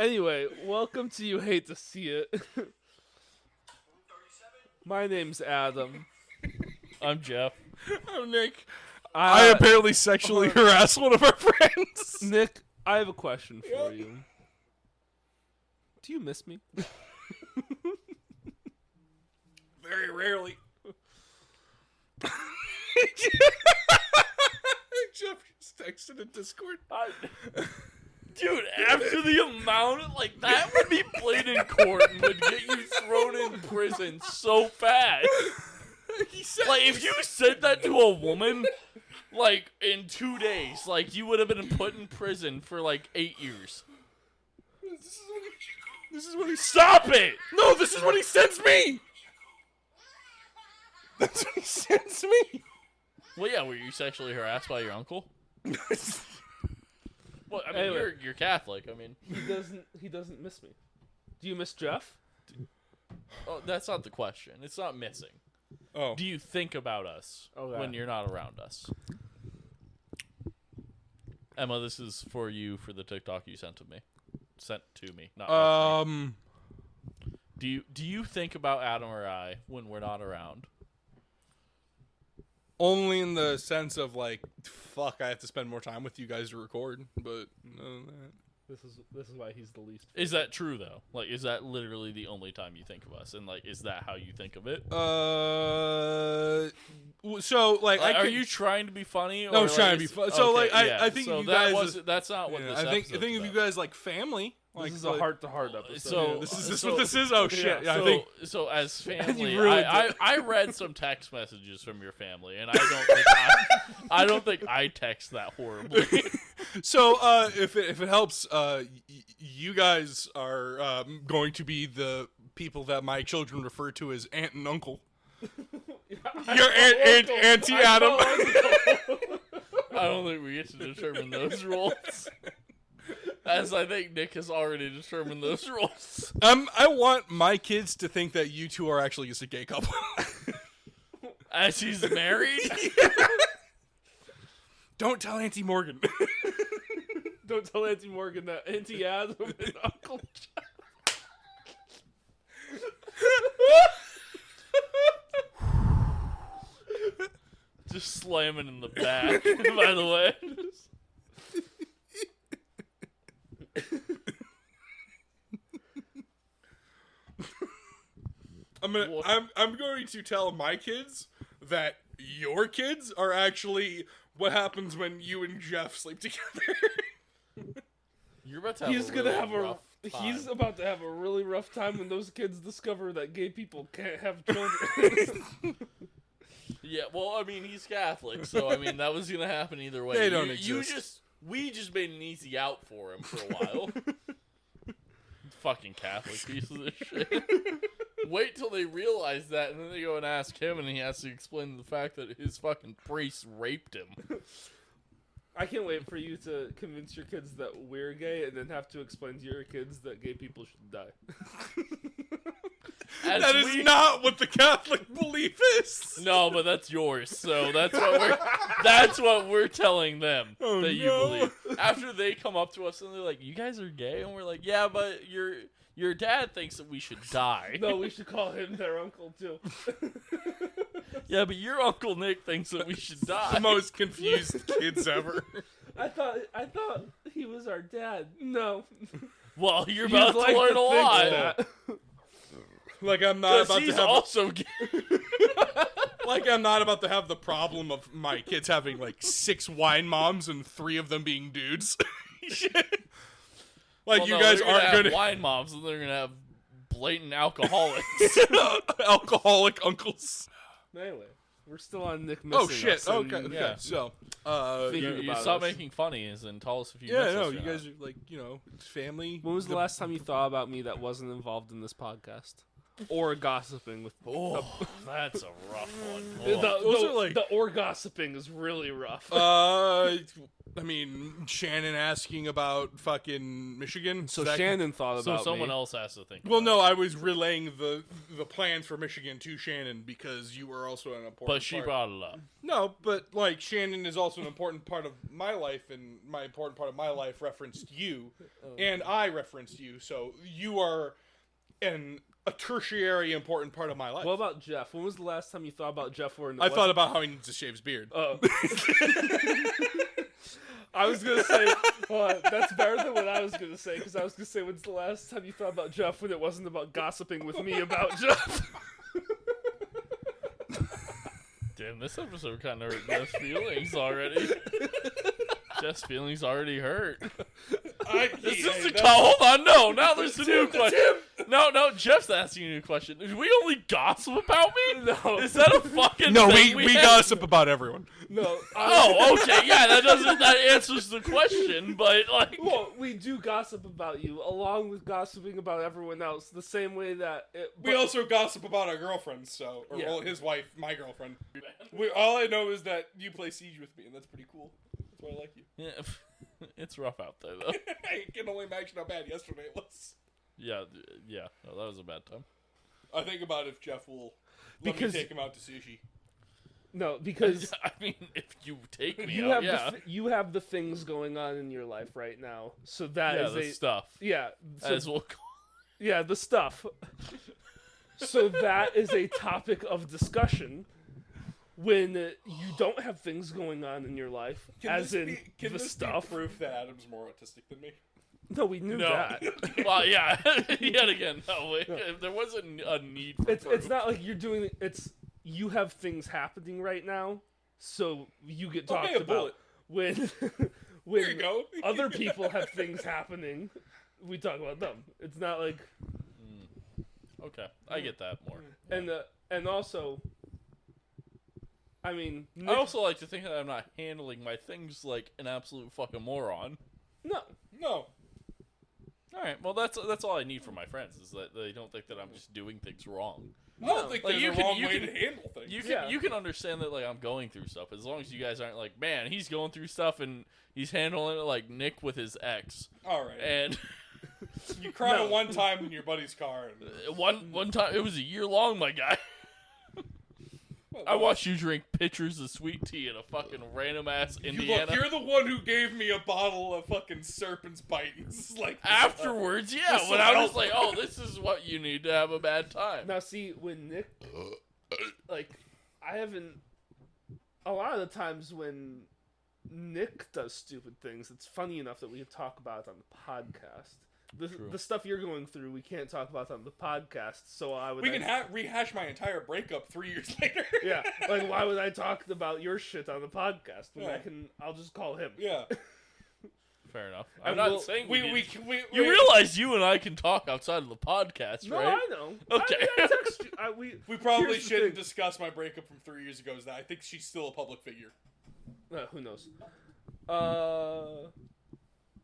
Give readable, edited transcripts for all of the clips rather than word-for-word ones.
Anyway, welcome to You Hate to See It. My name's Adam. I'm Jeff. I'm Nick. I apparently sexually harassed one of our friends. Nick, I have a question for you. Do you miss me? Very rarely. Jeff just texted in Discord. Dude, after the amount, like, that would be played in court and would get you thrown in prison so fast. Like, if you said that to a woman, like, in 2 days, like, you would have been put in prison for, like, 8 years. This is what he Stop it! No, this is what he sends me. That's what he sends me. Well, yeah, were you sexually harassed by your uncle? Well, I mean, Anyway. you're Catholic. I mean, He doesn't miss me. Do you miss Jeff? oh, that's not the question. It's not missing. Oh, Do you think about us Okay. when you're not around us? Emma, this is for you for the TikTok you sent to me. Not me. Do you think about Adam or I when we're not around? only in the sense of like, fuck, I have to spend more time with you guys to record. But other than that. This is why he's the least. Is that true though? Like, is that literally the only time you think of us? And like, is that how you think of it? So like, Are you trying to be funny? Or No, I was like, trying to be is- fun. So, like, yeah. I think so you that guys- that's not what Yeah, this I think episode's of you about. guys like family. Like, This is a heart-to-heart episode. So- yeah, this is so- what this is. Oh shit! Yeah, so, I think so as family, ruined I read some text messages from your family, and I don't think I text that horribly. so. If it helps, you guys are going to be the people that my children refer to as aunt and uncle. Your auntie Adam. I don't think we get to determine those roles, as I think Nick has already determined those roles. I want my kids to think that you two are actually just a gay couple. As he's married. Don't tell Auntie Morgan. Don't tell Auntie Morgan that Auntie Adam and Uncle Jeff. Just slamming in the back, by the way. I'm going to tell my kids that your kids are actually what happens when you and Jeff sleep together. You're about to have He's a gonna really have rough time. He's about to have a really rough time when those kids discover that gay people can't have children. Yeah, well, I mean, he's Catholic, so I mean, that was gonna happen either way. They don't We just made an easy out for him for a while. Fucking Catholic pieces of shit. Wait till they realize that, and then they go and ask him, and he has to explain the fact that his fucking priest raped him. I can't wait for you to convince your kids that we're gay and then have to explain to your kids that gay people should die. That is not what the Catholic belief is. No, but that's yours. So that's what we're telling them that you believe. After they come up to us and they're like, "You guys are gay," and we're like, "Yeah, but your dad thinks that we should die." No, we should call him their uncle too. Yeah, but your Uncle Nick thinks that we should die. The most confused kids ever. I thought he was our dad. No. Well, you're You'd about like to learn to a think lot. that. Like I'm not about to He's have. also gay. Like I'm not about to have the problem of my kids having like 6 wine moms and 3 of them being dudes. Like Well, you no, guys they're aren't have going to wine moms, and they're gonna have blatant alcoholics. alcoholic uncles. Anyway, we're still on Nick missing Oh shit! us, and Okay, yeah. So, Figure- You about stop us. making funnies and tell us if you yeah, miss no, us or you not. guys are like, it's family. when was the last time you thought about me that wasn't involved in this podcast? or gossiping with. Oh, that's a rough one. Those are like- the or gossiping is really rough. I mean, Shannon asking about fucking Michigan. so That- Shannon thought So about someone me. else has to think. Well, about no, I was relaying the plans for Michigan to Shannon because you were also an important. But she part. brought it up. No, but like Shannon is also an important part of my life, and my important part of my life referenced you, and I referenced you. So you are a tertiary important part of my life. What about Jeff? When was the last time you thought about Jeff? I thought about how he needs to shave his beard. Oh. I was gonna say, that's better than what I was gonna say, because I was gonna say, when's the last time you thought about Jeff when it wasn't about gossiping with me about Jeff? Damn, this episode kind of hurt Jeff's feelings already. Jeff's feelings already hurt. Is this the call? Hold on, no. Now there's a new question. No, Jeff's asking you a question. Did we only gossip about me? No. Is that a fucking No, thing we have? gossip about everyone. No. Oh, okay, yeah, that answers the question, but like, Well, we do gossip about you, along with gossiping about everyone else, the same way that We also gossip about our girlfriends, Yeah. well, his wife, my girlfriend. All I know is that you play Siege with me, and that's pretty cool. That's why I like you. yeah, it's rough out there though. I can only imagine how bad yesterday was. Yeah, no, that was a bad time. I think about if Jeff will let Because- me take him out to sushi. No, because I mean, if you take me you out, have yeah, you have the things going on in your life right now, so that yeah, is the a stuff. yeah. So, As we'll call. yeah, the stuff. So that is a topic of discussion when you don't have things going on in your life, as in the stuff. proof that Adam's more autistic than me? No, we knew No. that. Well, yeah, yet again, no. There wasn't a need for It's proof. not like you're doing it's you have things happening right now, so you get Okay, talked a about bullet. when There you when go. other people have things happening. We talk about them. It's not like Okay, I get that more. and also, I mean, I Nick, also like to think that I'm not handling my things like an absolute fucking moron. no. No. All right, well that's all I need from my friends is that they don't think that I'm just doing things wrong. I don't think Like, there's you a can- wrong you way can- to handle things. You Yeah. can understand that like I'm going through stuff as long as you guys aren't like, man, he's going through stuff and he's handling it like Nick with his ex. All right. And You cried No. one time in your buddy's car. And, one time it was a year long, my guy. well, I watched you drink pitchers of sweet tea in a fucking random ass Indiana. Look, you're the one who gave me a bottle of fucking Serpent's Bite. It's like Afterwards, yeah, This when will I was help. like, oh, this is what you need to have a bad time. Now see when Nick, like, I haven't. A lot of the times when Nick does stupid things, it's funny enough that we can talk about it on the podcast. The stuff you're going through, we can't talk about on the podcast. So I would. We can rehash my entire breakup 3 years later. Yeah, like why would I talk about your shit on the podcast when Yeah. I'll just call him. Yeah. Fair enough. I I'm not will- saying We You realize you and I can talk outside of the podcast, No, right? I know. Okay. I text you. we probably here's the shouldn't thing. discuss my breakup from 3 years ago. Is that I think she's still a public figure. Who knows?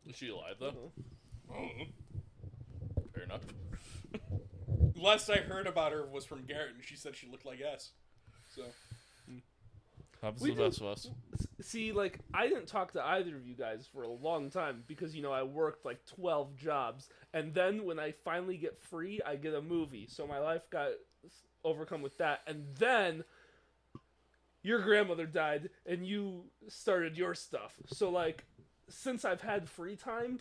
Is she alive though? Fair enough. Last I heard about her was from Garrett, and she said she looked like S. So Happens We to the do- best of us. See, like, I didn't talk to either of you guys for a long time because, I worked like 12 jobs. And then when I finally get free, I get a movie. So my life got overcome with that. And then your grandmother died and you started your stuff. So, like, since I've had free time,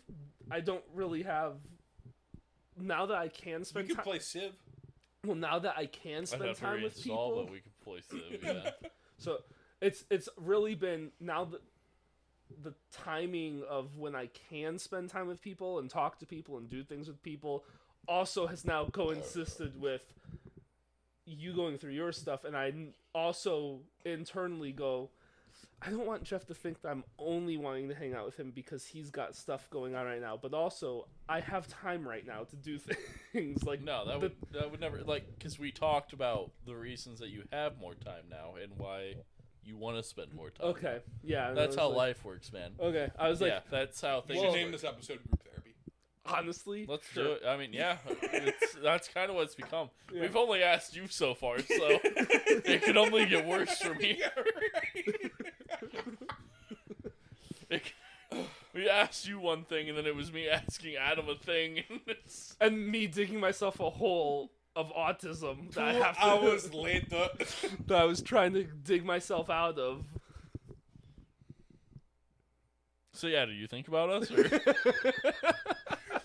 I don't really have. Now that I can we spend could time. play Civ. Well, now that I can I'd spend have to time with reinstall, people. but we could play Civ, yeah. So it's really been now that the timing of when I can spend time with people and talk to people and do things with people also has now coincided with you going through your stuff, and I also internally go, I don't want Jeff to think that I'm only wanting to hang out with him because he's got stuff going on right now, but also I have time right now to do things like No, that would never, like, because we talked about the reasons that you have more time now and why you want to spend more time. Okay, yeah, and I That's was how like- life works, man. Okay, I was like, Yeah, that's how We things should work. name this episode Group Therapy. Honestly, Let's sure. do it. I mean, yeah, that's kind of what it's become. Yeah. We've only asked you so far, so it can only get worse from here. Yeah, right. We asked you one thing, and then it was me asking Adam a thing, and it's... And me digging myself a hole of autism that I have to, hours later. that I was trying to dig myself out of. So yeah, do you think about us? Or?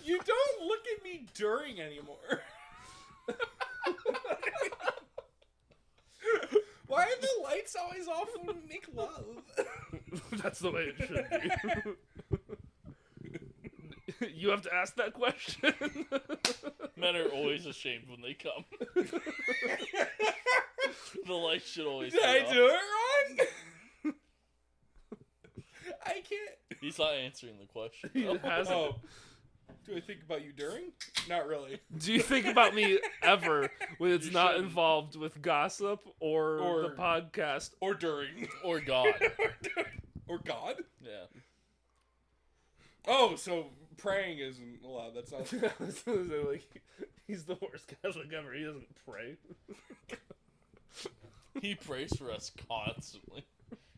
You don't look at me during anymore. Why are the lights always off when we make love? That's the way it should be. You have to ask that question. Men are always ashamed when they come. The lights should always Did be I off. do it wrong? I can't. He's not answering the question. He though. hasn't. Oh. Do I think about you during? Not really. Do you think about me ever when it's You not shouldn't. involved with gossip or Or- the podcast? Or during. Or God. Or God? Yeah. Oh, so praying isn't allowed. That's not. Like, he's the worst Catholic ever. He doesn't pray. He prays for us constantly.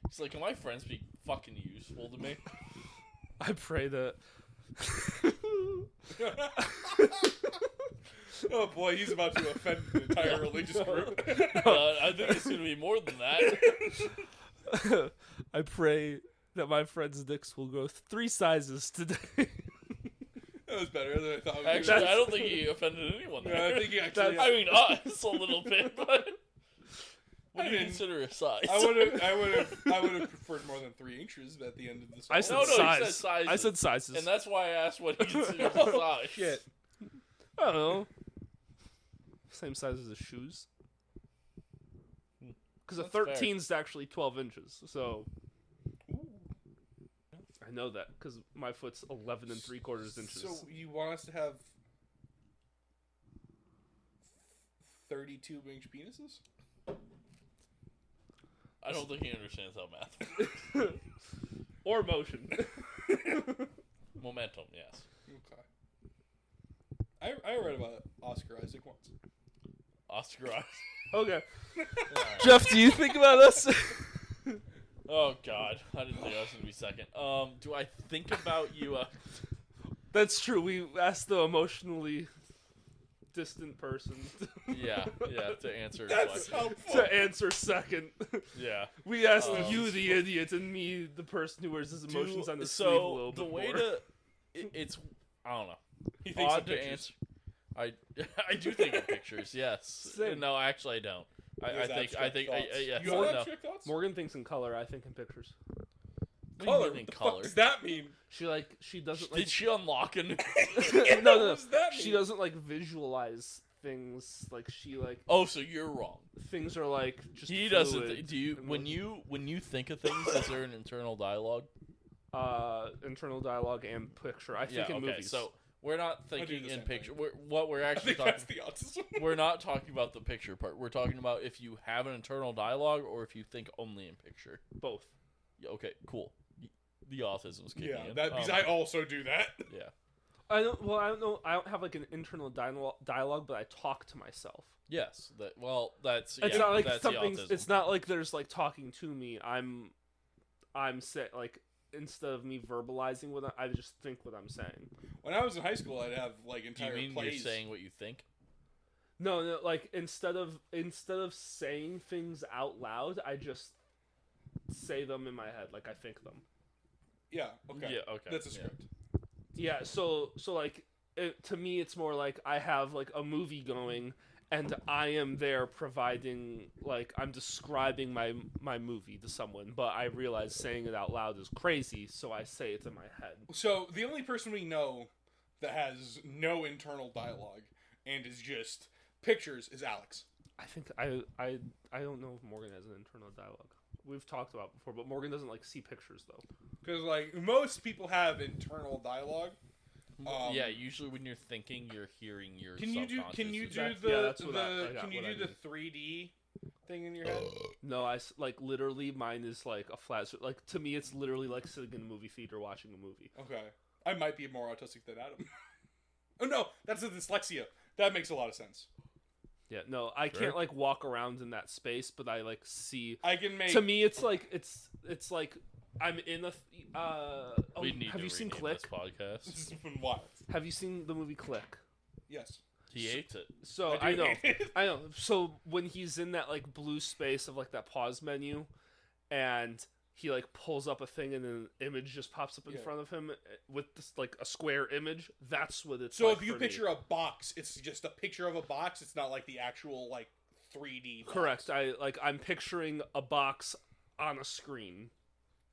He's like, can my friends be fucking useful to me? I pray that. Oh boy, he's about to offend an entire religious group. I think it's going to be more than that. I pray that my friend's dicks will grow 3 sizes today. That was better than I thought. It was Actually, gonna I don't think he offended anyone be. there. Yeah, I think he actually. I mean, us a little bit, but what I do you didn't- consider a size? I would have preferred more than 3 inches at the end of this. I said No, he size. said sizes. I said sizes. And that's why I asked what he considers a size. Shit. I don't know. Same size as his shoes. Because a That's fair. 13 is actually 12 inches. So I know that because my foot's 11 3/4 inches. So you want us to have 32-inch penises? I don't think he understands how math works. Or motion. Momentum, yes. Okay. I read about Oscar Isaac once. Oscar Isaac. Okay. Alright. Jeff, do you think about us? Oh God, I didn't think I was gonna be second. Do I think about you? That's true. We asked the emotionally distant person Yeah, to answer. That's the question. helpful. to answer second. Yeah. We asked Um, you, the idiot, and me, the person who wears his emotions on his sleeve a little the bit way more. to, it's I don't know. He thinks Odd of to pictures. answer. I do think of pictures. Yes. Same. No, actually, I don't. I He has think abstract thoughts. yes. You More have no. abstract thoughts? Morgan thinks in color. I think in pictures. What do you Color. mean What in the fuck color? does that mean? She doesn't like. Did she unlock a new? no. What does that She mean? doesn't like visualize things. Like she like Oh, so you're wrong. things are like just. He fluid doesn't. Do you and when you think of things? Is there an internal dialogue? internal dialogue and picture. I think in okay. movies. So we're not do thinking the in same picture. thing. What we're I actually think talking. that's the autism. We're not talking about the picture part. We're talking about if you have an internal dialogue or if you think only in picture. both. Yeah, okay, cool. The autism's kicking Yeah, in. that because I also do that. Yeah. I don't. Well, I don't know. I don't have like an internal dialogue, but I talk to myself. Yes. That's. It's yeah, not like that's something. The autism. It's not like there's like talking to me. I'm set like instead of me verbalizing what I just think what I'm saying. When I was in high school, I'd have like Do you entire mean plays. you're saying what you think? No, like instead of saying things out loud, I just say them in my head, like I think them. Yeah. Okay. Yeah. Okay. That's a yeah. script. Yeah. So like to me, it's more like I have like a movie going, and I am there providing like I'm describing my movie to someone, but I realize saying it out loud is crazy, so I say it in my head. So the only person we know that has no internal dialogue and is just pictures is Alex. I think I don't know if Morgan has an internal dialogue. We've talked about it before, but Morgan doesn't like see pictures though. Because like most people have internal dialogue. Yeah. Usually when you're thinking, you're hearing your. Can you do That- the yeah, that's what I got, can you what do I the 3D thing in your head? No, like literally mine is like a flat. Like to me, it's literally like sitting in a movie theater watching a movie. Okay. I might be more autistic than Adam. Oh no, that's a dyslexia. That makes a lot of sense. Yeah, no, I Sure. can't like walk around in that space, but I like see. I can make. To me, it's like it's like I'm in a. We need have to you seen rename Click? this podcast. This has been wild. Have you seen the movie Click? Yes. He hates it. So I I do know, hate it. I know. So when he's in that like blue space of like that pause menu, and he like pulls up a thing and an image just pops up in Yeah. front of him with this like a square image. That's what it's. So like if you for me. picture a box, it's just a picture of a box. It's not like the actual like 3D. Box. Correct. I'm picturing a box on a screen.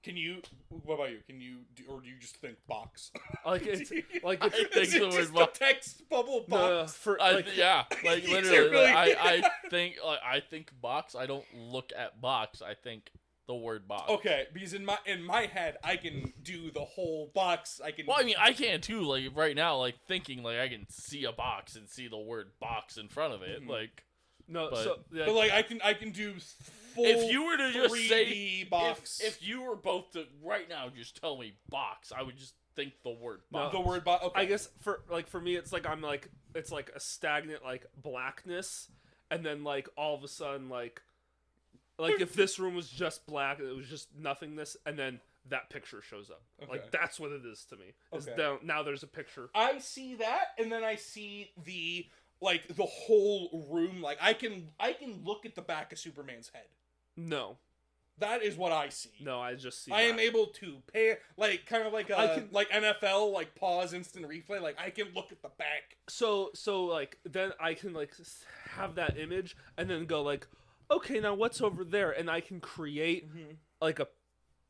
Can you? What about you? Can you? Or do you just think box? Like it's like I it's, think Is the it word just a box. text bubble no, box? for I like yeah, like Is it literally. really? I think box. I don't look at box. I think the word box. Okay, because in my head, I can do the whole box. I can. Well, I mean, I can too. Like right now, like thinking, like I can see a box and see the word box in front of it. Mhm. Like, no. but- So yeah, But like I can do full. if you were to just 3D say box. if you were both to right now just tell me box, I would just think the word No. box. the word box. Okay. I guess for me, it's like I'm like it's like a stagnant like blackness, and then like all of a sudden like if this room was just black, it was just nothingness, and then that picture shows up. Okay. Like that's what it is to me. Is Okay. now there's a picture. I see that, and then I see the whole room. Like I can look at the back of Superman's head. No, That is what I see. no, I just see. I am that. able to pay like kind of like I a can- like NFL like pause instant replay. Like I can look at the back. So like then I can like have that image and then go like, okay, now what's over there, and I can create like a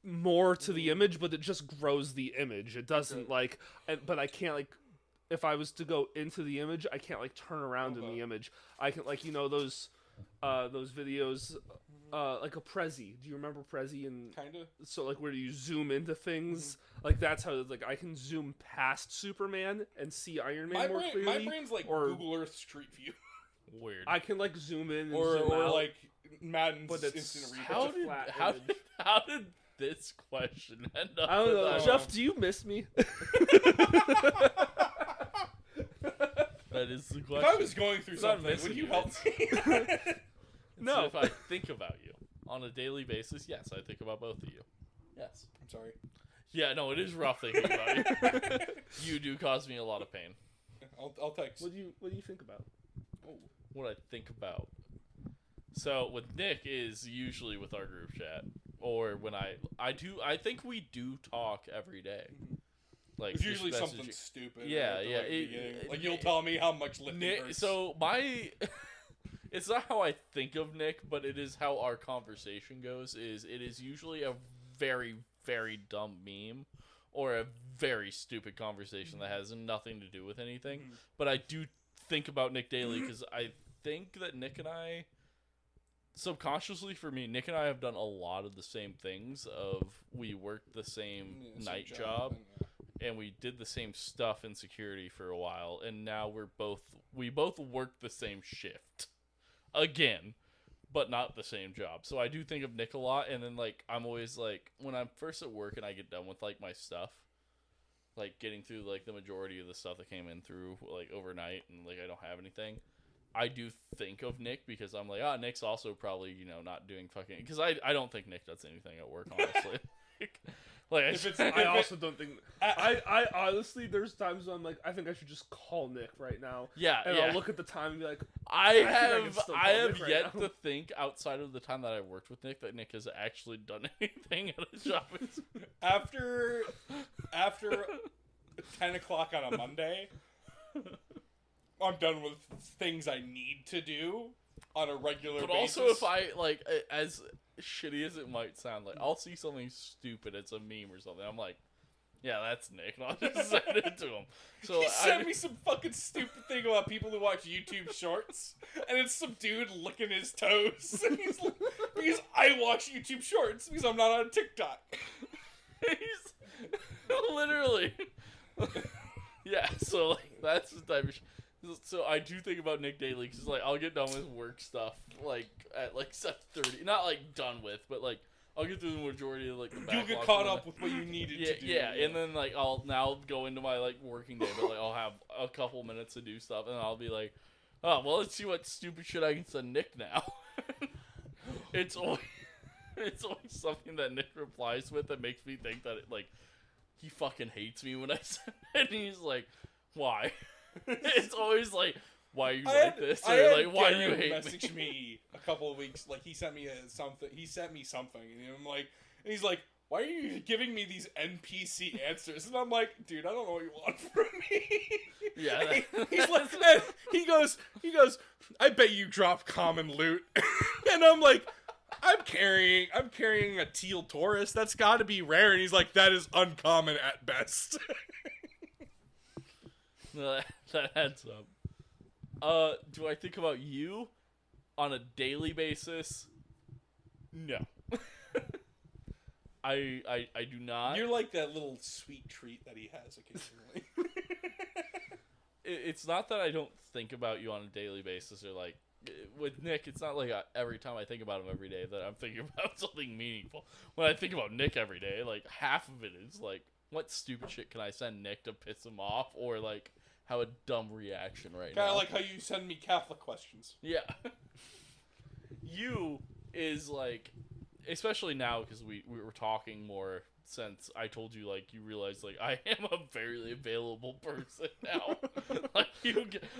more to the image, but it just grows the image. It doesn't Okay. but I can't like if I was to go into the image, I can't like turn around in Okay. the image. I can like those videos like a Prezi. Do you remember Prezi? And Kind of. so like where you zoom into things, like that's how like I can zoom past Superman and see Iron Man more clearly. My brain's like or- Google Earth Street View, Weird. I can like zoom in and or zoom out. like Madden's But it's instant replay. how a did flat how image. did how did this question end up? I don't with know, us? Jeff. Do you miss me? That is the If question. I was going through It's not something, would missing you you, help me? No. So if I think about you on a daily basis, yes, I think about both of you. Yes. I'm sorry. Yeah, no, it is rough thinking about you. You do cause me a lot of pain. I'll text. What do you think about? What I think about. So with Nick is usually with our group chat, or when I think we do talk every day. Like It's just usually something messaging. stupid. Yeah, at the, yeah, like, it- beginning. it- Like you'll tell me how much lifting Nick, hurts. so my it's not how I think of Nick, but it is how our conversation goes. It is usually a very, very dumb meme or a very stupid conversation that has nothing to do with anything. Mhm. But I do think about Nick daily because I think that Nick and I, subconsciously for me, Nick and I have done a lot of the same things. Of we worked the same Yeah, night same job. and, yeah. And we did the same stuff in security for a while, and now we both work the same shift again, but not the same job. So I do think of Nick a lot, and then like I'm always like when I'm first at work and I get done with like my stuff, like getting through like the majority of the stuff that came in through like overnight, and like I don't have anything. I do think of Nick because I'm like, Nick's also probably not doing fucking because I don't think Nick does anything at work honestly. Like If it's- I If also don't think. I honestly, there's times when I'm like, I think I should just call Nick right now, yeah, and yeah. I'll look at the time and be like, I think I can have still I call have Nick right yet now. to think outside of the time that I worked with Nick that Nick has actually done anything at his job. After 10 o'clock on a Monday, I'm done with things I need to do on a regular But basis. also, if I like, as shitty as it might sound, like I'll see something stupid, it's a meme or something. I'm like, yeah, that's Nick, and I'll just send it to him. So He sent me some fucking stupid thing about people who watch YouTube Shorts, and it's some dude licking his toes. And he's like, because I watch YouTube Shorts because I'm not on TikTok. he's literally, yeah. So like that's the type of. So I do think about Nick daily because like I'll get done with work stuff like at like 7:30, not like done with, but like I'll get through the majority of like the You'll backlog. get caught up with what you needed Yeah, to do. yeah, and then like I'll now go into my like working day, but like I'll have a couple minutes to do stuff, and I'll be like, oh well, let's see what stupid shit I can send Nick now. It's always something that Nick replies with that makes me think that he fucking hates me when I send it, and he's like, why? It's always like, why are you like this? Or like, why do you hate message me a couple of weeks, like he sent me something, and I'm like, and he's like, why are you giving me these NPC answers? And I'm like, dude, I don't know what you want from me. Yeah. He's like, and he goes, I bet you drop common loot. And I'm like, I'm carrying a teal Taurus. That's got to be rare. And he's like, that is uncommon at best. No, that adds up. Do I think about you on a daily basis? No. I do not. You're like that little sweet treat that he has occasionally. It's not that I don't think about you on a daily basis, or like with Nick, it's not like every time I think about him every day that I'm thinking about something meaningful. When I think about Nick every day, like half of it is like, what stupid shit can I send Nick to piss him off, or like have a dumb reaction right now. Kind of like how you send me Catholic questions. Yeah. You is like, especially now because we were talking more since I told you, like, you realize, like, I am a very available person now.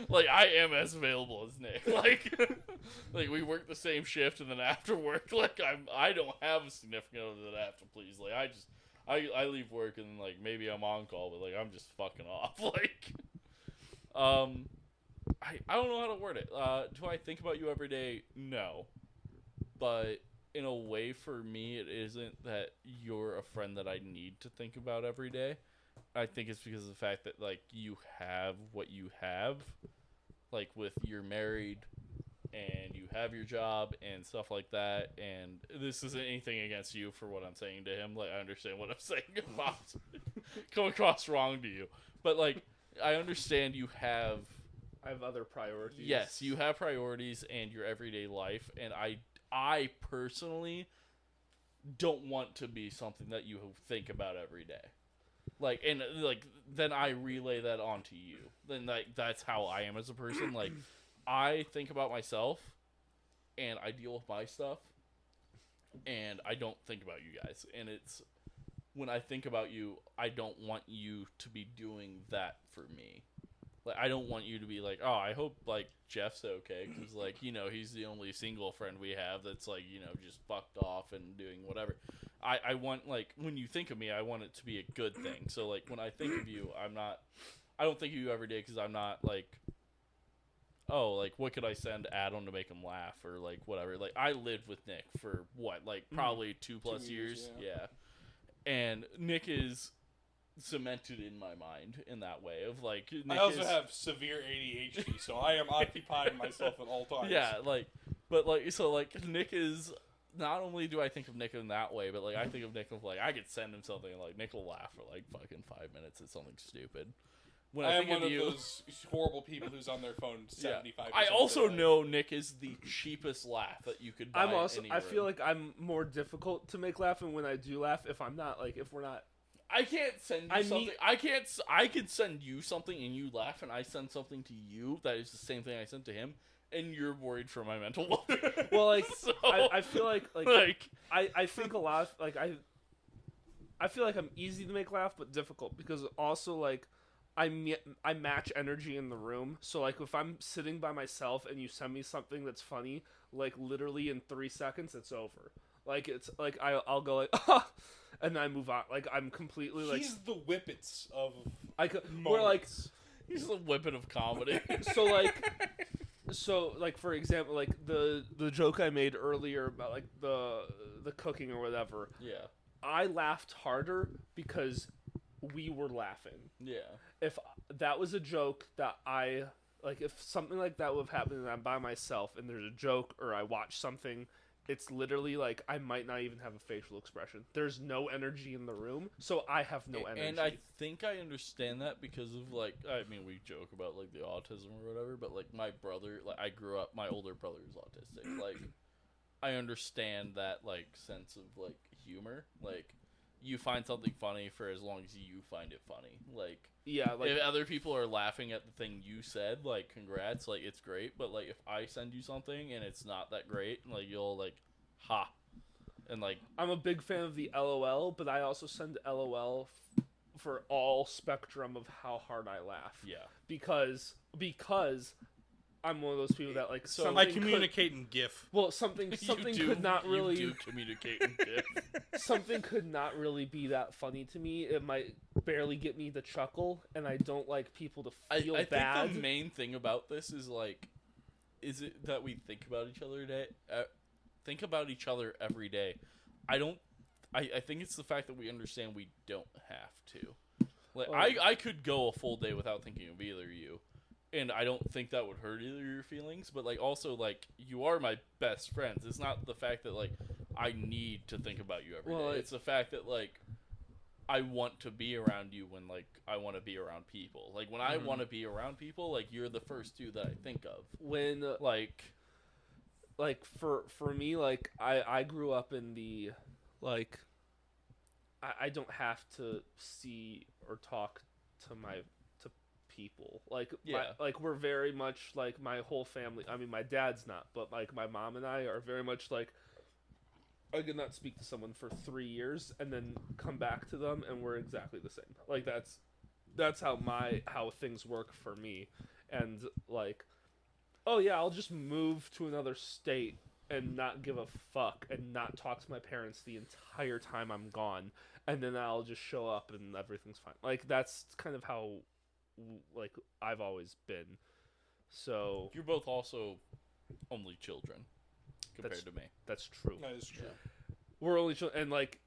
Like, I am as available as Nick. Like we work the same shift, and then after work, like, I don't have a significant other that I have to please. Like, I leave work, and then, like, maybe I'm on call, but, like, I'm just fucking off. Like, I don't know how to word it. Do I think about you every day? No. But in a way, for me, it isn't that you're a friend that I need to think about every day. I think it's because of the fact that, like, you have what you have. Like, you're married, and you have your job, and stuff like that. And this isn't anything against you for what I'm saying to him. Like, I understand what I'm saying about come across wrong to you. But, like, I understand you have... I have other priorities. Yes, you have priorities and your everyday life, and I personally don't want to be something that you think about every day. Like, and like then I relay that onto you. Then like that's how I am as a person. Like, I think about myself and I deal with my stuff, and I don't think about you guys. And it's when I think about you, I don't want you to be doing that for me. Like, I don't want you to be like, oh, I hope, like, Jeff's okay, because, like, you know, he's the only single friend we have that's, like, you know, just fucked off and doing whatever. I want, like, when you think of me, I want it to be a good thing. So, like, when I think of you, I don't think of you every day because I'm not, like, oh, like, what could I send Adam to make him laugh, or, like, whatever. Like, I lived with Nick for, what, like, probably 2+ years? Yeah. And Nick is... cemented in my mind in that way of like Nick I also have severe ADHD, so I am occupying myself at all times. Yeah, like, but like, so like Nick is, not only do I think of Nick in that way, but like I think of Nick of like I could send him something and like Nick will laugh for like fucking 5 minutes at something stupid. When I am think one of you, those horrible people who's on their phone 75%. I also know Nick is the cheapest laugh that you could buy. I feel like I'm more difficult to make laugh, and when I do laugh, if we're not. I can't send you something. I could send you something and you laugh, and I send something to you that is the same thing I sent to him, and you're worried for my mental welfare. Well, like, so, I feel like I think a lot of, like, I feel like I'm easy to make laugh, but difficult because also like I match energy in the room. So like if I'm sitting by myself and you send me something that's funny, like literally in 3 seconds, it's over. Like it's like I'll go like and then I move on. Like I'm completely like he's the Whippets of we're like he's the Whippet of comedy. So like for example, like the joke I made earlier about like the cooking or whatever. Yeah. I laughed harder because we were laughing. Yeah. If that was a joke that I like, if something like that would have happened and I'm by myself and there's a joke or I watch something, it's literally like I might not even have a facial expression. There's no energy in the room, so I have no energy. And I think I understand that because of like, I mean, we joke about like the autism or whatever, but like my brother, like I grew up, my older brother is autistic. Like I understand that like sense of like humor. Like, you find something funny for as long as you find it funny. Like, Yeah, like if other people are laughing at the thing you said, like, congrats, like, it's great. But, like, if I send you something and it's not that great, like, you'll, like, ha. And, like, I'm a big fan of the LOL, but I also send LOL for all spectrum of how hard I laugh. yeah. Because I'm one of those people that like So, something I could- communicate in GIF. well, something could not really You do communicate in GIF. something could not really be that funny to me. It might barely get me to chuckle, and I don't like people to feel I bad. think the main thing about this is, like, is it that we think about each other think about each other every day. I think it's the fact that we understand we don't have to. Like, I could go a full day without thinking of either of you, and I don't think that would hurt either of your feelings. But, like, also, like, you are my best friends. It's not the fact that, like, I need to think about you every day. It's the fact that, like, I want to be around you when, like, I want to be around people. Like, when I want to be around people, like, you're the first two that I think of. when Like, for me, like I grew up in the like I don't have to see or talk to people. Like Yeah. like we're very much like my whole family. I mean, my dad's not, but like my mom and I are very much like I could not speak to someone for 3 years and then come back to them and we're exactly the same. Like that's how things work for me. And like, oh yeah, I'll just move to another state and not give a fuck and not talk to my parents the entire time I'm gone, and then I'll just show up and everything's fine. Like that's kind of how like I've always been. So you're both also only children compared That's- to me. that's true. That is true. Yeah. We're only and like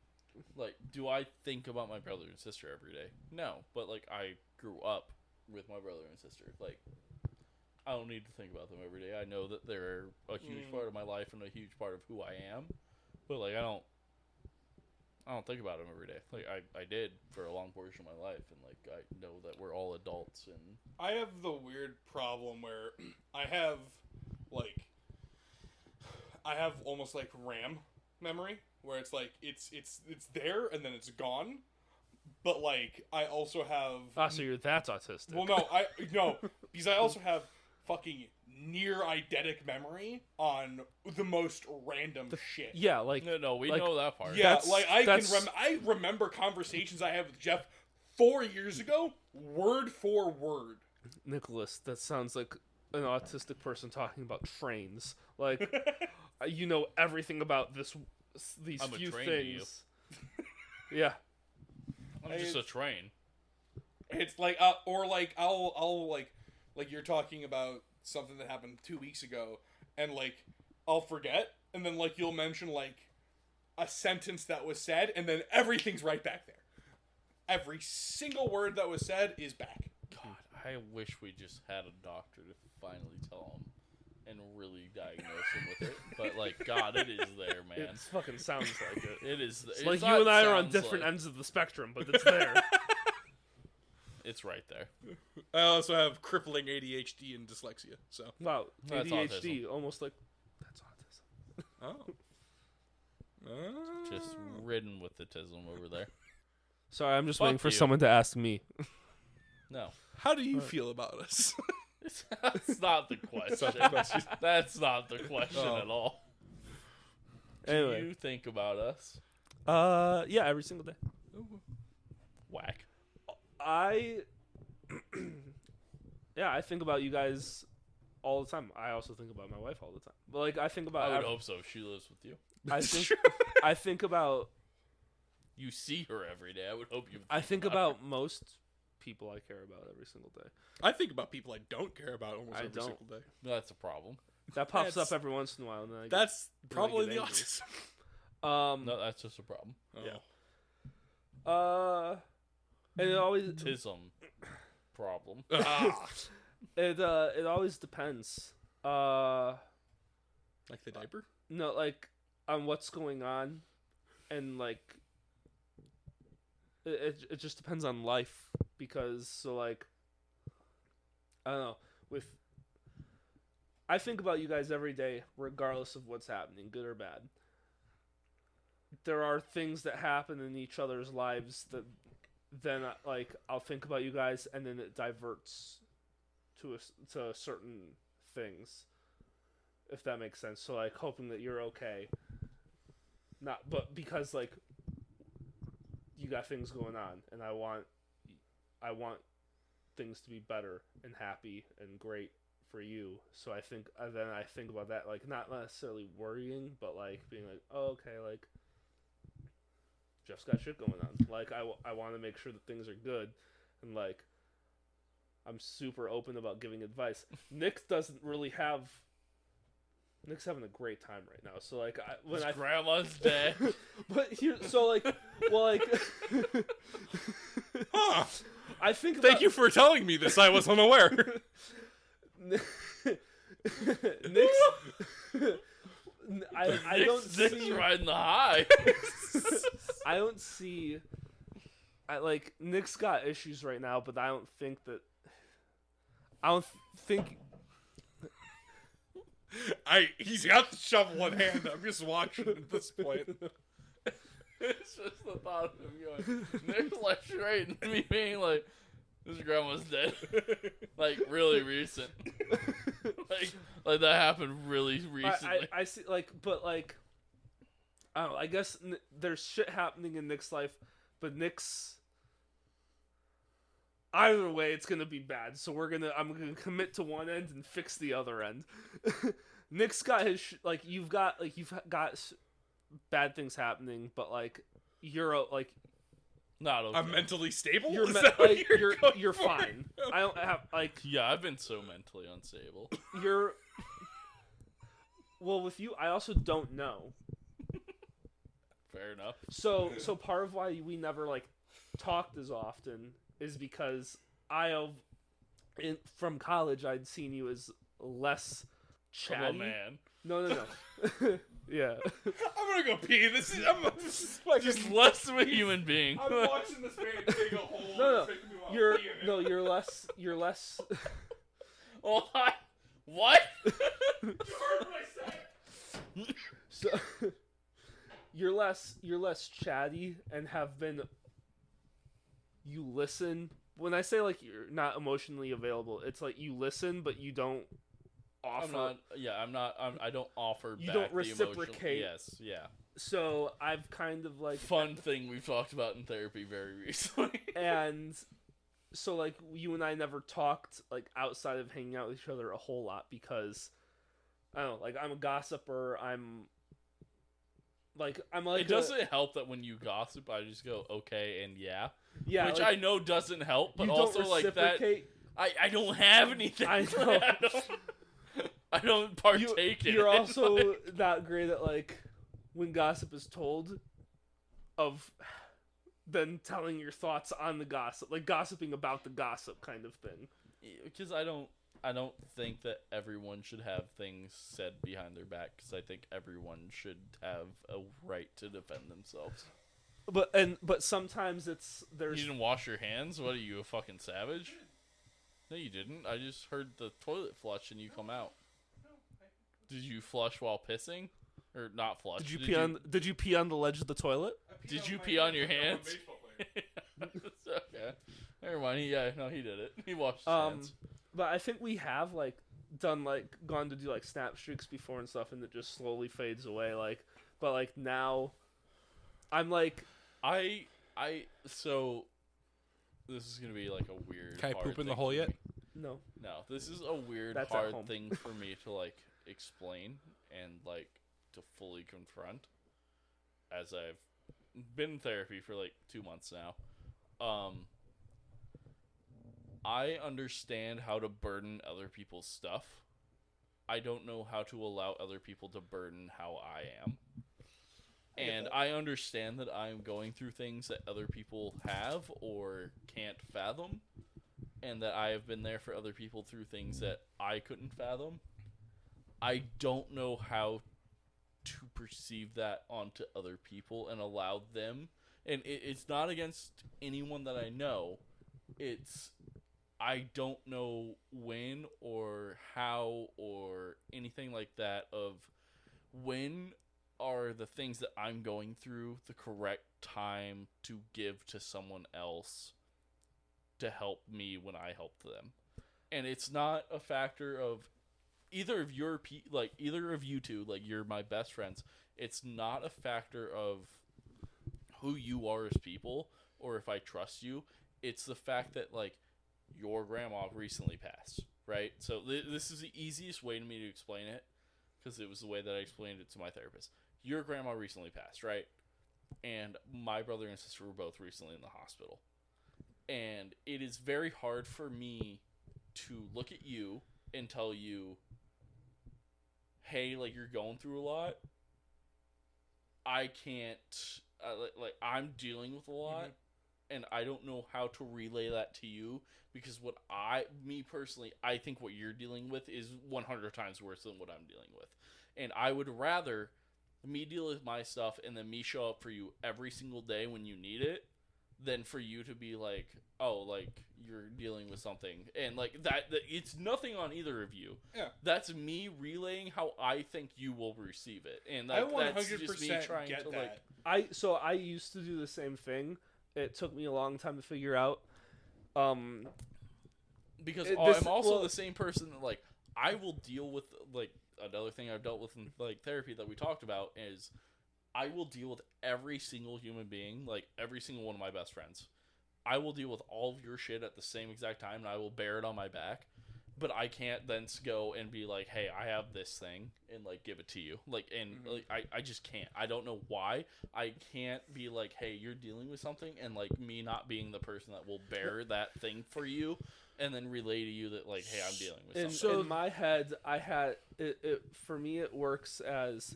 Like, do I think about my brother and sister every day? No, but, like, I grew up with my brother and sister. Like, I don't need to think about them every day. I know that they're a huge part of my life and a huge part of who I am. But, like, I don't think about them every day. Like, I did for a long portion of my life, and, like, I know that we're all adults, and I have the weird problem where I have almost like RAM memory, where it's like it's there and then it's gone. But like I also have so that's autistic. well no because I also have fucking near eidetic memory on the most random shit. Yeah, like no, we like, know that part. Yeah, That's- like that's- I remember conversations I had with Jeff 4 years ago, word for word. Nicholas, that sounds like an autistic person talking about trains. Like you know everything about these I'm a few train to you. things. Yeah. I'm just a train. It's like or like I'll like you're talking about something that happened 2 weeks ago, and like I'll forget, and then like you'll mention like a sentence that was said, and then everything's right back there. Every single word that was said is back. God, I wish we just had a doctor to finally tell him and really diagnose him with it. But, like, God, it is there, man. It fucking sounds like it. It is. It's It's like not you and I are on sounds different like- ends of the spectrum, but it's there. It's right there. I also have crippling ADHD and dyslexia. So Wow, That's ADHD, almost like that's autism. Just ridden with autism over there. Sorry, I'm just Fuck waiting for you. someone to ask me. No. How do you feel about us? That's not the question. That's not the question Oh. at all. Anyway, Do you think about us? yeah, every single day. Whack. I think about you guys all the time. I also think about my wife all the time. But like I think about I would hope so. She lives with you. I think about You see her every day. I would hope you. I think about most people I care about every single day. I think about people I don't care about almost I every don't. single day. That's a problem. That pops That's- up every once in a while, and then I That's I probably get the angry. autism. No, that's just a problem. Oh. And it always Autism problem. Ah. it always depends. Like the diaper? No, like on what's going on, and like it just depends on life because so like I don't know I think about you guys every day regardless of what's happening, good or bad. there are things that happen in each other's lives that then like I'll think about you guys, and then it diverts to certain things, if that makes sense. So like hoping that you're okay, not but because like you got things going on, and I want things to be better and happy and great for you. So I think then I think about that, like not necessarily worrying, but like being like, oh, okay, like Jeff's got shit going on. Like I want to make sure that things are good, and like I'm super open about giving advice. Nick doesn't really have. Nick's having a great time right now. So like His grandma's dead. but here, so like, well, like, Huh. I think. Thank you for telling me this. I was unaware. Nick's. I don't Nick's see. riding the high. I don't see. Like Nick's got issues right now, but I don't think that. I don't think. He's got the shovel in hand. I'm just watching at this point. It's just the thought of him going, Nick's like straight, and me being like, his grandma's dead. Like, really recent. like that happened really recently. I see, like, but like, I don't know. I guess there's shit happening in Nick's life, but Nick's. Either way, it's gonna be bad. So I'm gonna commit to one end and fix the other end. Nick's got his you've got bad things happening, but like you're like Not okay. I'm mentally stable. you're Is me- that what like you're for? fine. I don't have like Yeah, I've been so mentally unstable. you're. Well, with you, I also don't know. Fair enough. So part of why we never like talked as often is because from college I'd seen you as less chatty. I'm a man. No. Yeah. I'm gonna go pee. This is fucking. Just less of a human being. I'm watching this man dig a hole. No. It's making me wanna pee in it. You're less. Oh, what? You heard what I said. So you're less chatty and have been. You listen. When I say like you're not emotionally available, it's like you listen, but you don't offer. I don't offer You back don't the reciprocate. emotional. Yes, yeah. So I've kind of like Fun thing we've talked about in therapy very recently. and so like you and I never talked like outside of hanging out with each other a whole lot because I don't know, like I'm a gossiper. I'm like It doesn't help that when you gossip, I just go okay and yeah, yeah, which like, I know doesn't help, but you also don't like that. reciprocate. I don't have anything. I know. I don't partake in You're it. also not great at like when gossip is told of then telling your thoughts on the gossip, like gossiping about the gossip kind of thing. Because I don't think that everyone should have things said behind their back. Because I think everyone should have a right to defend themselves. But sometimes You there's didn't wash your hands? What are you, a fucking savage? No, you didn't. I just heard the toilet flush and you come out. Did you flush while pissing, or not flush? Did you pee on the ledge of the toilet? Did you pee on your hands? Okay. Never mind. He did it. He washed his hands. But I think we have like done like gone to do like snap streaks before and stuff, and it just slowly fades away. Like, but like now, I'm like so. This is gonna be like a weird. Can I hard poop in the thing hole for yet? me. no. No, this is a weird, That's at hard home. thing for me to like explain and like to fully confront, as I've been in therapy for like 2 months now. I understand how to burden other people's stuff. I don't know how to allow other people to burden how I am. And I understand that I'm going through things that other people have or can't fathom, and that I have been there for other people through things that I couldn't fathom. I don't know how to perceive that onto other people and allow them. And it's not against anyone that I know. It's I don't know when or how or anything like that of when are the things that I'm going through the correct time to give to someone else to help me when I help them. And it's not a factor of either of either of you two, like, you're my best friends. It's not a factor of who you are as people or if I trust you. It's the fact that, like, your grandma recently passed, right? So this is the easiest way to me to explain it, because it was the way that I explained it to my therapist. Your grandma recently passed, right? And my brother and sister were both recently in the hospital. And it is very hard for me to look at you and tell you, hey, like, you're going through a lot. I can't, I'm dealing with a lot, and I don't know how to relay that to you, because me personally, I think what you're dealing with is 100 times worse than what I'm dealing with. And I would rather me deal with my stuff and then me show up for you every single day when you need it, than for you to be like, oh, like, you're dealing with something. And, like, that it's nothing on either of you. Yeah. That's me relaying how I think you will receive it. And I that's just me 100% trying get to, that. like... I used to do the same thing. It took me a long time to figure out. Because I'm also the same person that, like, I will deal with, like, another thing I've dealt with in, like, therapy that we talked about is I will deal with every single human being, like, every single one of my best friends. I will deal with all of your shit at the same exact time, and I will bear it on my back. But I can't then go and be like, hey, I have this thing, and, like, give it to you. Like, and like, I just can't. I don't know why. I can't be like, hey, you're dealing with something, and, like, me not being the person that will bear that thing for you, and then relay to you that, like, hey, I'm dealing with something. So in my head, I had it. For me, it works as,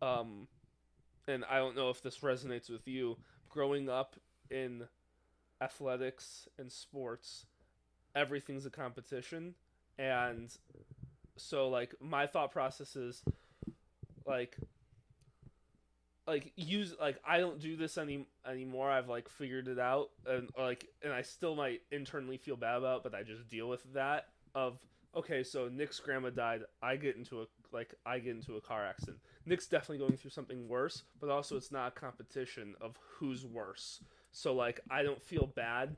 and I don't know if this resonates with you. Growing up in athletics and sports, everything's a competition, and so, like, my thought process is like I don't do this anymore. I've, like, figured it out, and I still might internally feel bad about it, but I just deal with that of, okay, so Nick's grandma died. I get into a car accident. Nick's definitely going through something worse, but also it's not a competition of who's worse. So, like, I don't feel bad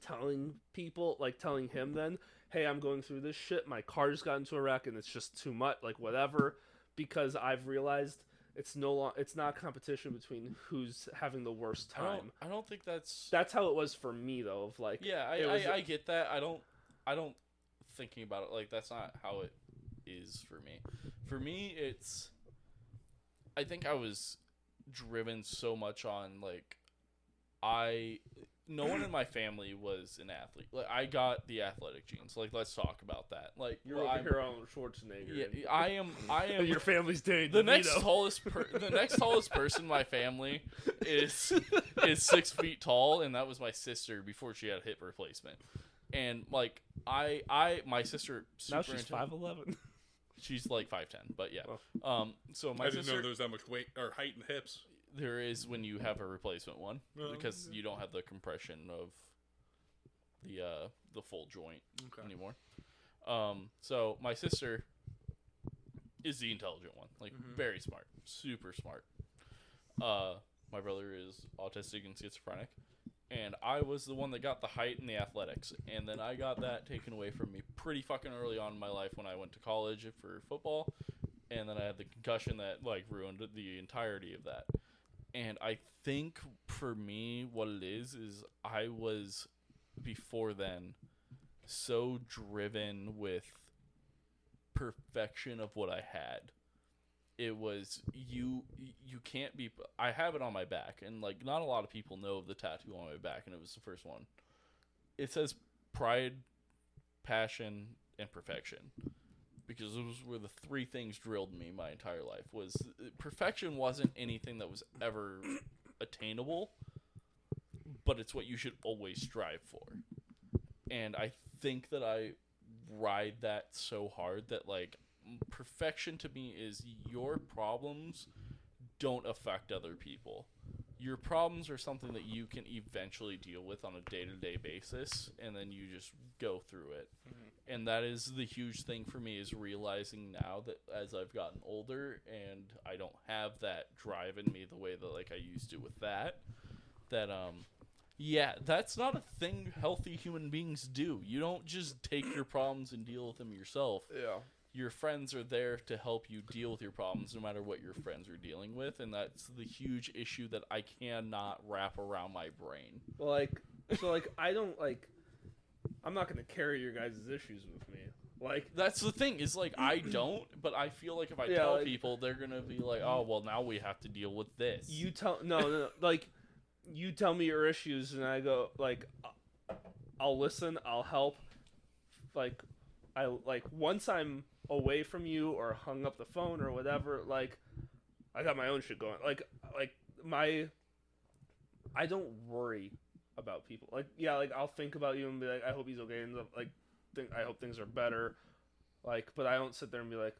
telling him then, hey, I'm going through this shit. My car just got into a wreck and it's just too much, like, whatever, because I've realized it's not a competition between who's having the worst time. I don't think that's how it was for me, though, of, like, yeah, I get that. I don't thinking about it, like, that's not how it is for me. For me, I think I was driven so much on, like, no one in my family was an athlete. Like, I got the athletic genes. Like, let's talk about that. Like, you're over here on Schwarzenegger. Yeah, I am. And your family's dating the next tallest person in my family is 6 feet tall, and that was my sister before she had a hip replacement. And, like, my sister now she's 5'11". She's like 5'10", but yeah. Oh. So I didn't know there was that much weight or height in hips. There is when you have a replacement one, because you don't have the compression of the full joint anymore. So my sister is the intelligent one, like, very smart, super smart. My brother is autistic and schizophrenic, and I was the one that got the height and the athletics, and then I got that taken away from me pretty fucking early on in my life when I went to college for football, and then I had the concussion that, like, ruined the entirety of that. And I think for me, what it is I was, before then, so driven with perfection of what I had. It was, you can't be, I have it on my back, and, like, not a lot of people know of the tattoo on my back, and it was the first one. It says pride, passion, and perfection. Because those were the three things drilled in me my entire life. Was perfection wasn't anything that was ever attainable, but it's what you should always strive for. And I think that I ride that so hard that, like, perfection to me is your problems don't affect other people. Your problems are something that you can eventually deal with on a day-to-day basis, and then you just go through it. And that is the huge thing for me, is realizing now that as I've gotten older and I don't have that drive in me the way that like I used to with that yeah, that's not a thing healthy human beings do. You don't just take your problems and deal with them yourself. Yeah. Your friends are there to help you deal with your problems no matter what your friends are dealing with, and that's the huge issue that I cannot wrap around my brain. Like, so like I don't like. I'm not gonna carry your guys' issues with me. Like, That's the thing, is like I don't, but I feel like if I Yeah, tell like- people, they're gonna be like, oh well, now we have to deal with this. you tell no, like you tell me your issues and I go like I'll listen, I'll help. Like I like once I'm away from you or hung up the phone or whatever, like I got my own shit going. Like I don't worry about people. Like yeah, like I'll think about you and be like I hope he's okay and like I hope things are better. Like but I don't sit there and be like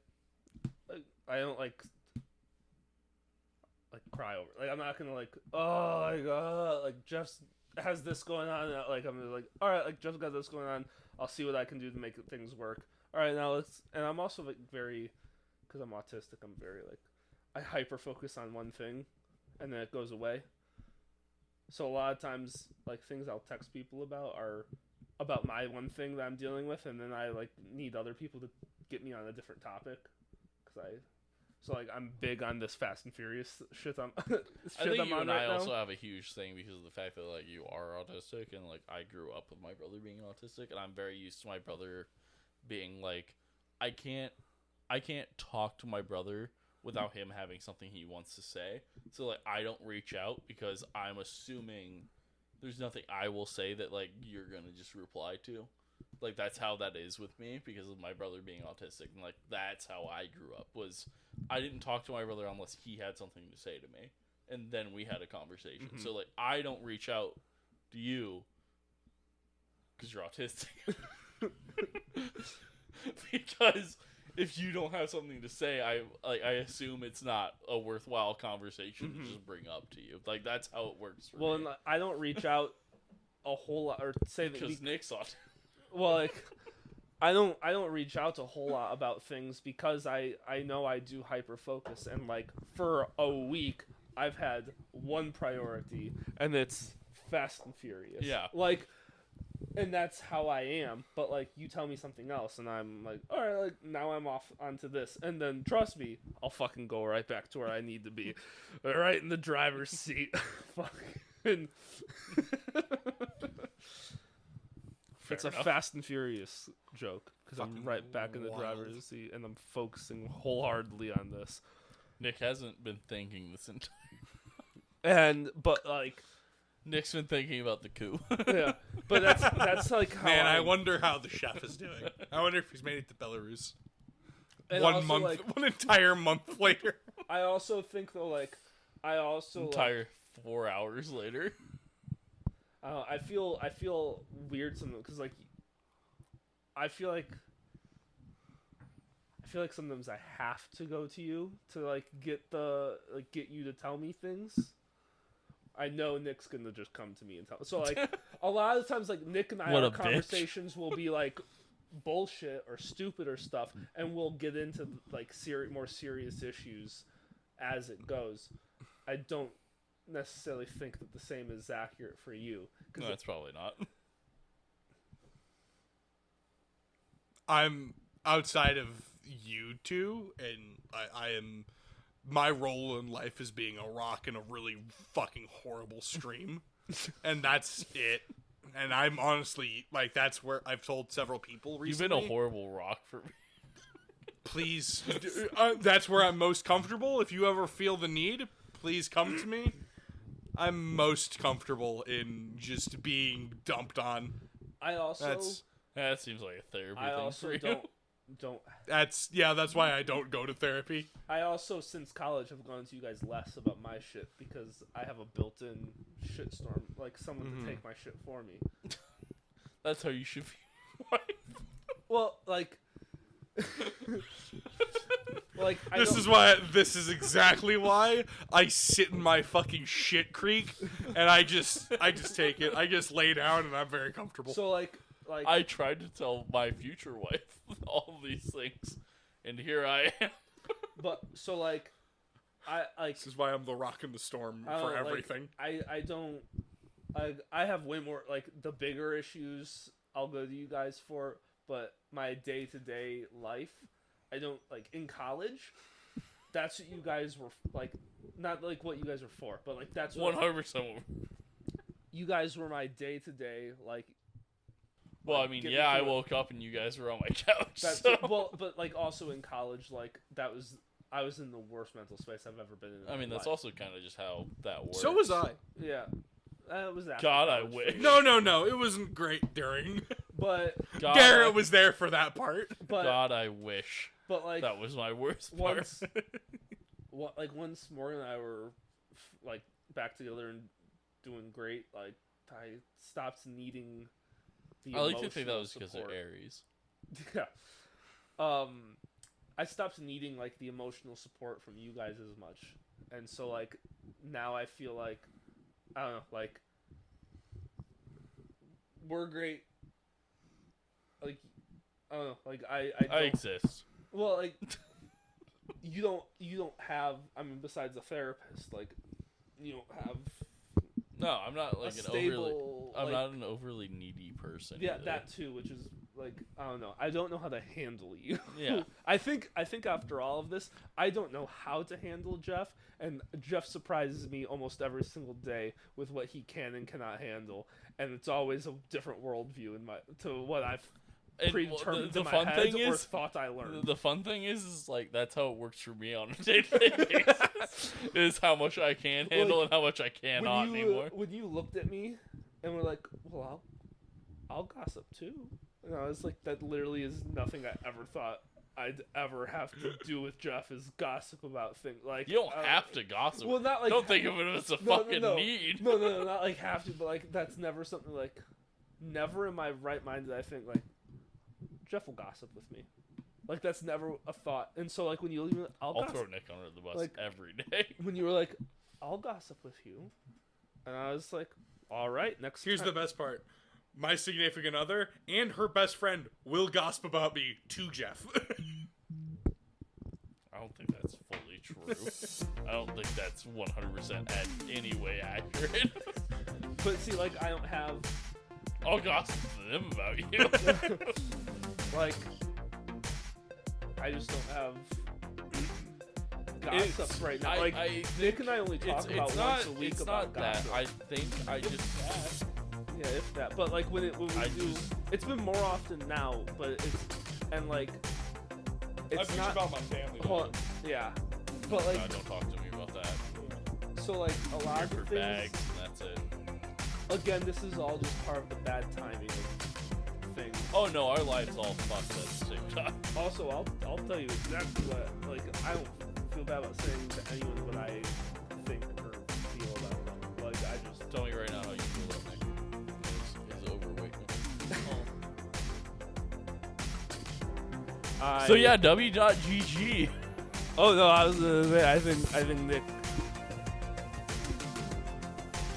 I don't like cry over. Like I'm not gonna like oh my god like Jeff's has this going on. Like I'm like all right like Jeff's got this going on. I'll see what I can do to make things work. All right now let's. And I'm also like very, because I'm autistic. I'm very like I hyper focus on one thing, and then it goes away. So a lot of times like things I'll text people about are about my one thing that I'm dealing with, and then I like need other people to get me on a different topic, because So like I'm big on this Fast and Furious shit. I think I'm you on and right I now. also have a huge thing because of the fact that like you are autistic, and like I grew up with my brother being autistic, and I'm very used to my brother being like, I can't talk to my brother without him having something he wants to say. So like I don't reach out because I'm assuming there's nothing I will say that like you're gonna just reply to. Like that's how that is with me because of my brother being autistic, and like that's how I grew up. Was I didn't talk to my brother unless he had something to say to me, and then we had a conversation. Mhm. So like I don't reach out to you because you're autistic. Because if you don't have something to say, I assume it's not a worthwhile conversation Mhm. to just bring up to you. Like that's how it works for Well, me. and I don't reach out a whole lot or say that Because Nick's autistic. well, like I don't reach out a whole lot about things because I know I do hyper focus, and like for a week I've had one priority, and it's Fast and Furious. Yeah. Like, and that's how I am. But like you tell me something else, and I'm like, all right, like now I'm off onto this, and then trust me, I'll fucking go right back to where I need to be, right in the driver's seat. Fucking. Fair It's a enough. Fast and Furious joke because I'm Fucking right back in the wild. driver's seat and I'm focusing wholeheartedly on this. Nick hasn't been thinking this entire. But like, Nick's been thinking about the coup. yeah, but that's like how Man, I I'm- wonder how the chef is doing. I wonder if he's made it to Belarus. and One also, month, like, one entire month later. I also think though, like, I also like, Entire 4 hours later. I feel weird sometimes because like I feel like sometimes I have to go to you to like get you to tell me things. I know Nick's gonna just come to me and tell. So like a lot of times, like Nick and I, What our a bitch. conversations will be like bullshit or stupid or stuff, and we'll get into like more serious issues as it goes. I don't necessarily think that the same is accurate for you. No, that's probably not. I'm outside of you two, and I am. My role in life is being a rock in a really fucking horrible stream, and that's it. And I'm honestly like, that's where I've told several people You've recently. been a horrible rock for me. Please, that's where I'm most comfortable. If you ever feel the need, please come to me. I'm most comfortable in just being dumped on. I also That's That seems like a therapy I thing also for you. don't that's why I don't go to therapy. I also since college have gone to you guys less about my shit because I have a built-in shitstorm, like someone to take my shit for me. That's how you should be. Well, like I This don't- is why. This is exactly why I sit in my fucking shit creek, and I just take it. I just lay down, and I'm very comfortable. so like like I tried to tell my future wife all these things, and here I am. but so like I like This is why I'm the rock in the storm I don't for know, like, everything. I don't I have way more like the bigger issues I'll go to you guys for, but my day-to-day life, I don't like in college. That's what you guys were like, not like what you guys were for, but like that's what 100%. you guys were my day-to-day like. Well, like, I mean, get me yeah, I through it. woke up and you guys were on my couch. That's So. well, but like also in college, like I was in the worst mental space I've ever been in. I mean, that's life. also kind of just how that works. So was I. Yeah. It was after God, I college for wish. me. No, it wasn't great during. But God, Garrett was there for that part. God, I wish but like that was my worst part. once, once Morgan and I were like back together and doing great, like I stopped needing the. I like to think that emotional was because of support. Aries. Yeah. I stopped needing like the emotional support from you guys as much, and so like now I feel like I don't know, like we're great. Like I don't know, like I I don't, exist. well like you don't have, I mean, besides a therapist, like you don't have No, I'm not like a an overly. stable. I'm like, not an overly needy person. yeah, either. that too, which is like I don't know. I don't know how to handle you. Yeah. I think after all of this, I don't know how to handle Jeff, and Jeff surprises me almost every single day with what he can and cannot handle, and it's always a different worldview in my to what I've And, predetermined the in my fun head thing or is, thought I learned. the fun thing is like that's how it works for me on a day-to-day basis. Is how much I can handle and how much I cannot anymore. When you looked at me and were like, "Well, I'll gossip too," and I was like, "That literally is nothing I ever thought I'd ever have to do with Jeff is gossip about things like You don't have to gossip. Well, not like don't think of it as a fucking need. No, not like have to, but like that's never something like. Never in my right mind did I think like Jeff will gossip with me. Like that's never a thought. And so like when you leave, I'll I'll gossip. throw Nick under the bus Like- every day. When you were like, I'll gossip with you, and I was like, all right, next. Here's time. the best part. My significant other and her best friend will gossip about me to Jeff. I don't think that's fully true. I don't think that's 100% at any way accurate. But see, like I don't have I'll gossip to them about you. like I just don't have gossip It's- right now. I- Like I Nick and I only talk about it's once not, a week it's about not that. gossip. I think I just Yeah, if that. But like when we I do, just- it's been more often now. But it's and like it's not. about my family. Well, yeah, but like God, don't talk to me about that. so like a lot Here of for the things. bags, and that's it. Again, this is all just part of the bad timing of things. Oh no, our lives all fucked at the same time. Also, I'll tell you exactly what like I don't feel bad about saying to anyone what I think or feel about them. Like I just Tell me right now how you feel about Nick. His overweight. I, So yeah, W.GG. Oh no, I was gonna say I think Nick.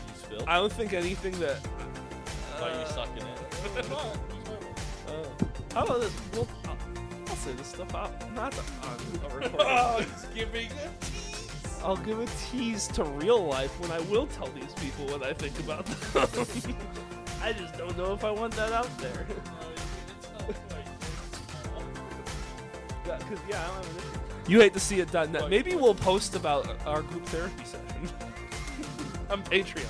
You spilled? I don't think anything that. Thought you sucking it. How about this? Well, I'll say this stuff out. Not on a recording. He's giving a tease. I'll give a tease to real life when I will tell these people what I think about them. I just don't know if I want that out there. Because yeah, I don't have an issue. You hate to see it.net. Maybe we'll post about our group therapy session on Patreon.